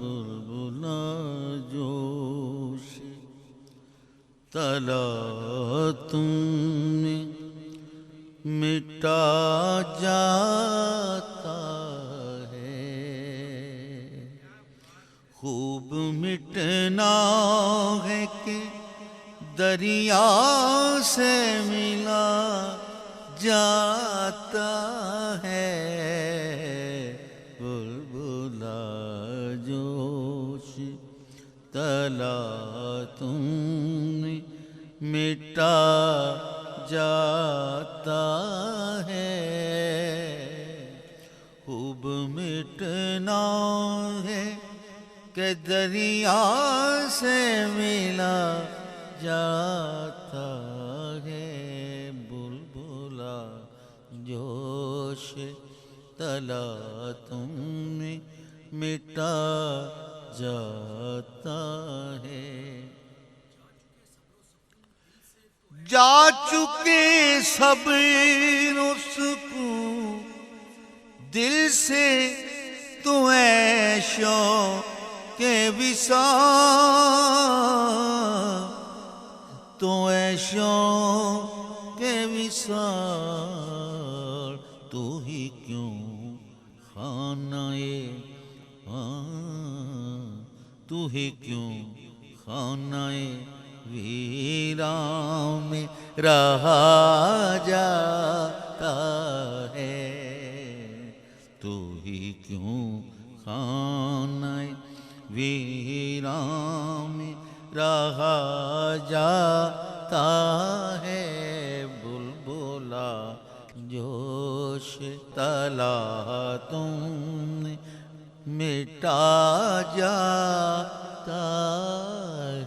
بلبلا جوش تلا تم نے مٹا جاتا ہے، خوب مٹنا ہے کہ دریا سے ملا جاتا ہے، بلبلا جوش تلا تم نے مٹا جاتا ہے، خوب مٹنا ہے کہ دریا سے ملا جاتا ہے، بلبلا جوش تلا تم نے مٹا جاتا ہے، جا چکے سب سکون دل سے تو عیشوں کے وصال، تو عیشوں کے وصال، تو ہی کیوں خانہ تو ہی کیوں خانہ ویراں میں رہا جاتا ہے، تو ہی کیوں خانہ ویراں میں رہا جاتا ہے، بلبلا جوش تلا تم نے مٹا جاتا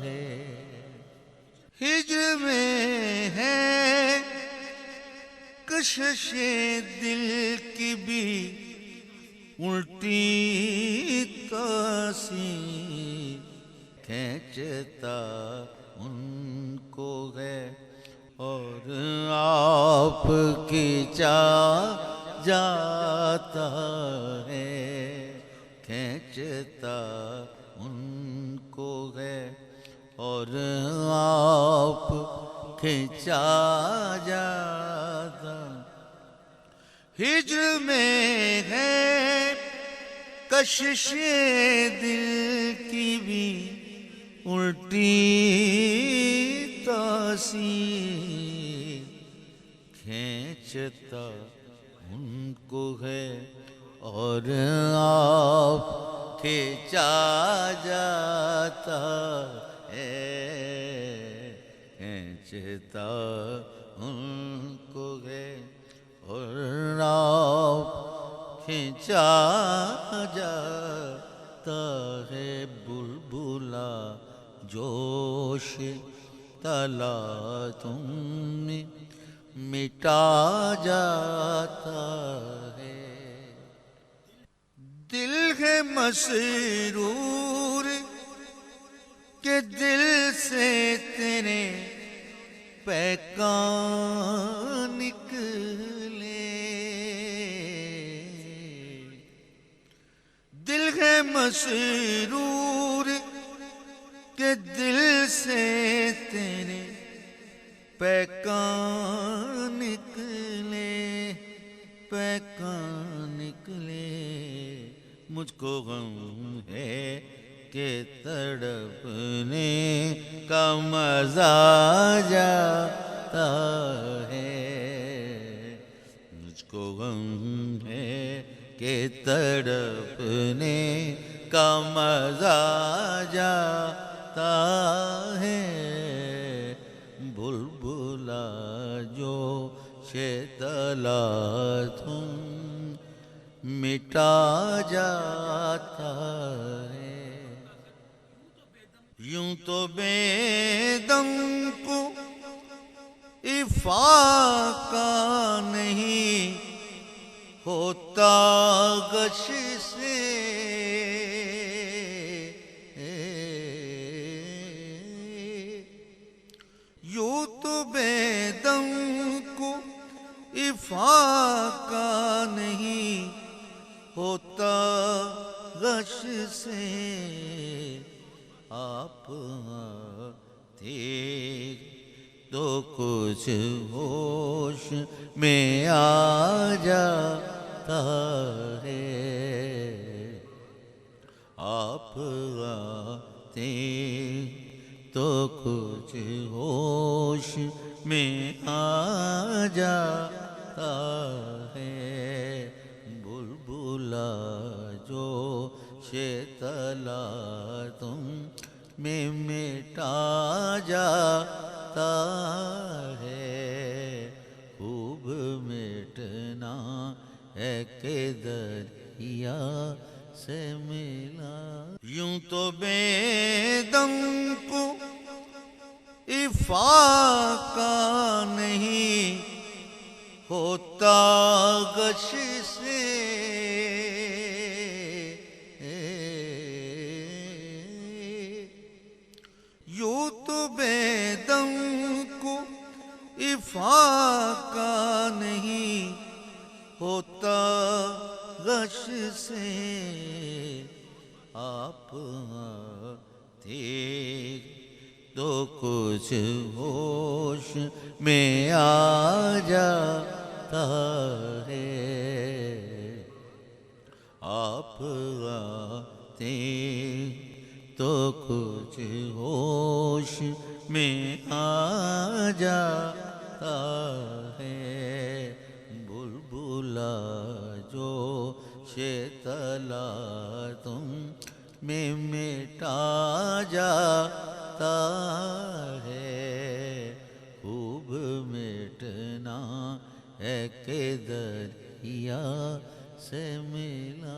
ہے، ہجر میں ہے کشش دل کی بھی الٹی تاثیر، کھینچتا ان کو ہے اور آپ کھینچا جاتا ہے، کھینچتا ان کو ہے اور آپ کھینچا جاتا، ہجر میں ہے کشش دل کی بھی الٹی تاثیر، کھینچتا ان کو ہے اور آپ کھینچا جاتا ہے، کھینچتا ان کو ہے اور آپ کھینچا جاتا ہے، بلبلا جوش تلا تم نے مٹا جاتا ہے، دل ہے مسرور کہ دل سے تیرے پیکان نکلے، دل ہے مسرور کہ دل سے تیرے پیکان نکلے، پیکان نکلے، مجھ کو غم ہے کہ تڑپنے کا مزہ جاتا ہے، مجھ کو غم ہے کہ تڑپنے کا مزہ جاتا ہے، بلبلا جوش تلا تم مٹا جاتا ہے، یوں تو بے دم کو افاقہ نہیں ہوتا غش سے، آتے تو کچھ ہوش میں آ جاتا ہے، آپ آتے تو کچھ ہوش میں آ جاتا ہے، بلبلا جو شیطلا تم میں مٹا جاتا ہے، خوب مٹنا ہے کہ دریا سے ملا، یوں تو بے دم کو افاقہ نہیں ہوتا غش سے، یوں تو بے دم کو افاقہ نہیں ہوتا غش سے، آپ آتے تو کچھ ہوش میں آ جاتا ہے، آپ آتے تو کچھ ہوش میں آ جاتا ہے، بلبلا جو شیطلا تم میں مٹا جاتا ہے، خوب مٹنا ہے کہ دریا سے ملا۔